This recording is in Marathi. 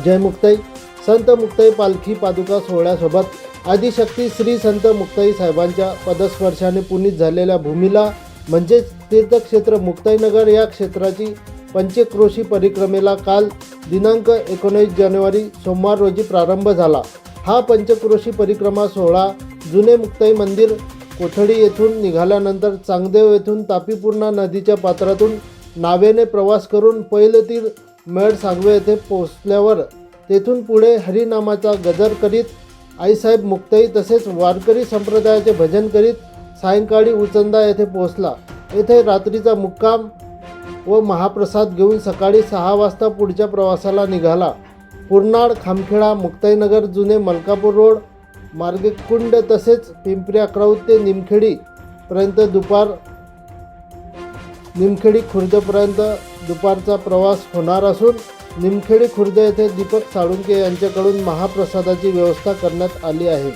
जय मुक्ताई. संत मुक्ताई पालखी पादुका सोहळ्यासोबत आदिशक्ती श्री संत मुक्ताई साहेबांच्या पदस्पर्शाने पुनीत झालेल्या भूमीला म्हणजेच तीर्थक्षेत्र मुक्ताईनगर या क्षेत्राची पंचक्रोशी परिक्रमेला काल दिनांक 19 जानेवारी सोमवार रोजी प्रारंभ झाला. हा पंचक्रोशी परिक्रमा सोहळा जुने मुक्ताई मंदिर कोथडी येथून निघाल्यानंतर चांगदेव येथून तापीपूर्णा नदीच्या पात्रातून नावेने प्रवास करून पैलतीर मेळ सांगवे येथे पोहोचल्यावर तेथून पुढे हरिनामाचा गजर करीत आईसाहेब मुक्ताई तसेच वारकरी संप्रदायाचे भजन करीत सायंकाळी उचंदा येथे पोहोचला. येथे रात्रीचा मुक्काम व महाप्रसाद घेऊन सकाळी 6 वाजता पुढच्या प्रवासाला निघाला. पुरनाड, खामखेडा, मुक्ताईनगर, जुने मलकापूर रोड मार्गे कुंड तसेच पिंपरी अक्राऊत ते निमखेडी खुर्दपर्यंत दुपारचा प्रवास होणार असून निमखेडी खुर्द येथे दीपक साळुंके यांच्याकडून महाप्रसादाची व्यवस्था करण्यात आली आहे.